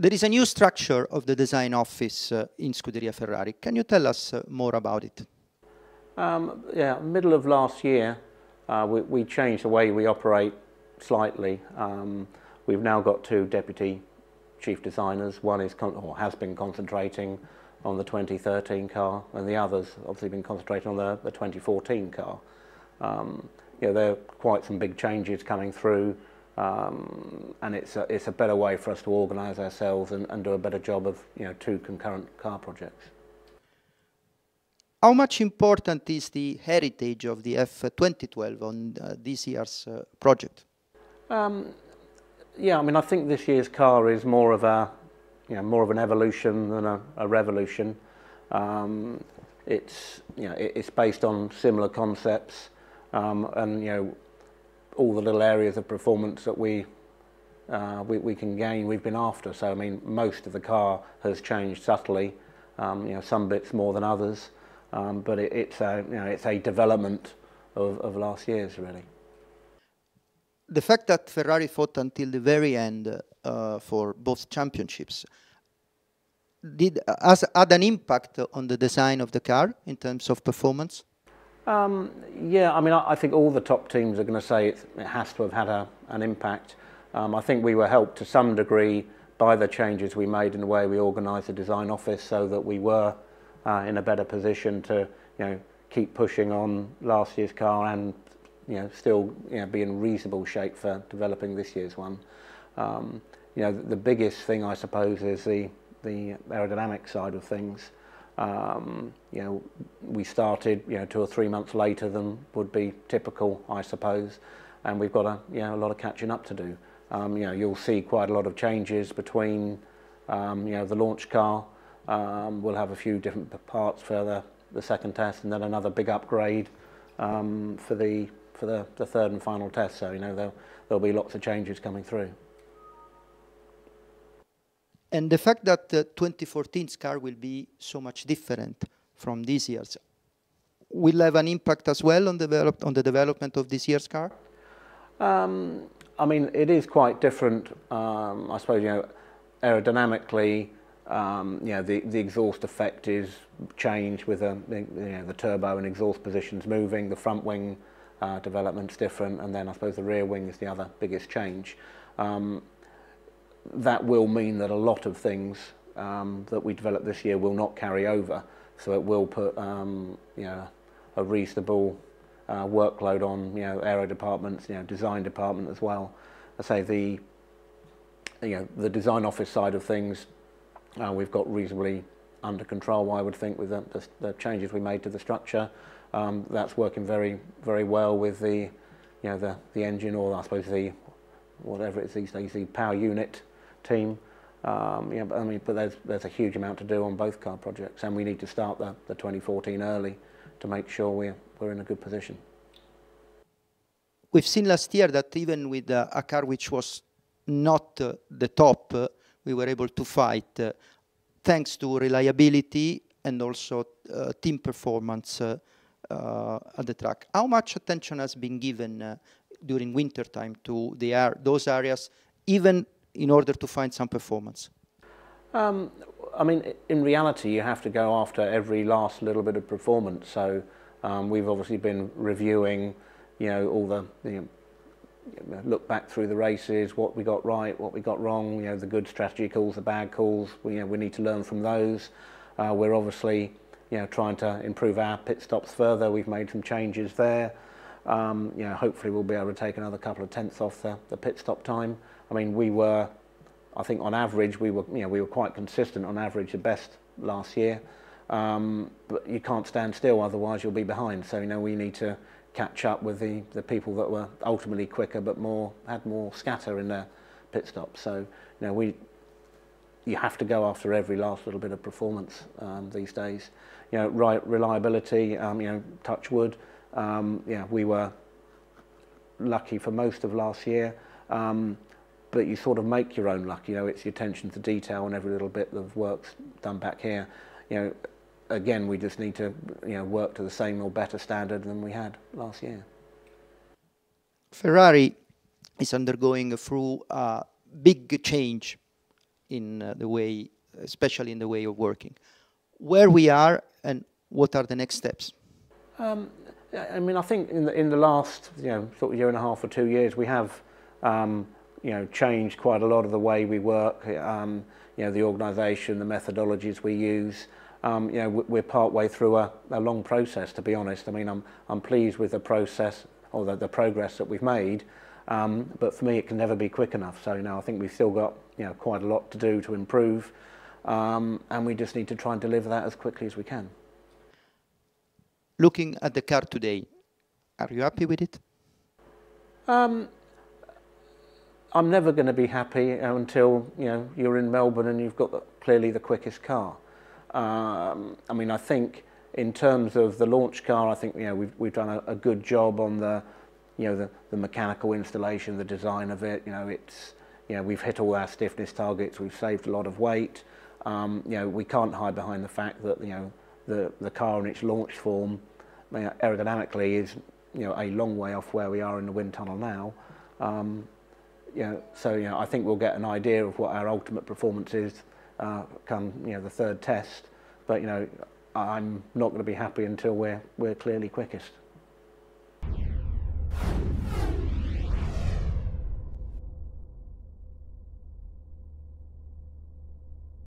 There is a new structure of the design office in Scuderia Ferrari. Can you tell us more about it? Yeah, middle of last year, we changed the way we operate slightly. We've now got two deputy chief designers. One is or has been concentrating on the 2013 car, and the other's obviously been concentrating on the 2014 car. You know, there are quite some big changes coming through, and it's a better way for us to organise ourselves and do a better job of, you know, two concurrent car projects. How much important is the heritage of the F2012 on this year's project? Yeah, I mean, I think this year's car is more of a, you know, more of an evolution than a revolution. It's, you know, it's based on similar concepts, and, you know, all the little areas of performance that we can gain, we've been after. So, I mean, most of the car has changed subtly. You know, some bits more than others, but it's a development of last year's, really. The fact that Ferrari fought until the very end for both championships had an impact on the design of the car in terms of performance? Yeah, I mean, I think all the top teams are going to say it has to have had an impact. I think we were helped to some degree by the changes we made in the way we organised the design office, so that we were in a better position to, you know, keep pushing on last year's car and, you know, still, you know, be in reasonable shape for developing this year's one. You know, the biggest thing, I suppose, is the aerodynamic side of things. You know, we started, you know, 2 or 3 months later than would be typical, I suppose, and we've got a lot of catching up to do. You know, you'll see quite a lot of changes between, you know, the launch car. We'll have a few different parts for the second test, and then another big upgrade for the third and final test. So, you know, there'll be lots of changes coming through. And the fact that the 2014's car will be so much different from this year's will have an impact as well on the development of this year's car? I mean, it is quite different. I suppose, you know, aerodynamically, you know, the exhaust effect is changed with the turbo and exhaust positions moving. The front wing development's different, and then I suppose the rear wing is the other biggest change. That will mean that a lot of things that we develop this year will not carry over, so it will put, you know, a reasonable workload on, you know, aero departments, you know, design department as well. I say the design office side of things, we've got reasonably under control, I would think, with the changes we made to the structure. That's working very, very well with the, you know, the engine, or I suppose whatever it is these days, the power unit team. Yeah, but I mean, but there's a huge amount to do on both car projects, and we need to start the 2014 early to make sure we're in a good position. We've seen last year that even with a car which was not the top, we were able to fight thanks to reliability and also team performance at the track. How much attention has been given during winter time to those areas, even in order to find some performance? I mean, in reality, you have to go after every last little bit of performance. So we've obviously been reviewing, you know, all the, you know, look back through the races, what we got right, what we got wrong, you know, the good strategy calls, the bad calls. You know, we need to learn from those. We're obviously, you know, trying to improve our pit stops further. We've made some changes there. You know, hopefully we'll be able to take another couple of tenths off the pit stop time. I mean, we were, I think on average, we were quite consistent on average, the best last year. But you can't stand still, otherwise you'll be behind. So, you know, we need to catch up with the people that were ultimately quicker, but had more scatter in their pit stops. So, you know, you have to go after every last little bit of performance these days. You know, reliability. You know, touch wood. Yeah, we were lucky for most of last year. But you sort of make your own luck, you know, it's your attention to detail and every little bit of work's done back here. You know, again, we just need to, you know, work to the same or better standard than we had last year. Ferrari is undergoing through a big change in the way, especially in the way of working. Where we are and what are the next steps? I mean, I think in the last, sort of year and a half or 2 years, we have, changed quite a lot of the way we work. The organisation, the methodologies we use. We're part way through a long process, to be honest. I mean, I'm pleased with the process or the progress that we've made, but for me, it can never be quick enough. So, I think we've still got, quite a lot to do to improve, and we just need to try and deliver that as quickly as we can. Looking at the car today, are you happy with it? I'm never going to be happy until you're in Melbourne and you've got clearly the quickest car. I mean, I think in terms of the launch car, I think we've done a good job on the mechanical installation, the design of it. We've hit all our stiffness targets. We've saved a lot of weight. We can't hide behind the fact that the car in its launch form, aerodynamically, is a long way off where we are in the wind tunnel now. So I think we'll get an idea of what our ultimate performance is come the third test. But I'm not going to be happy until we're clearly quickest.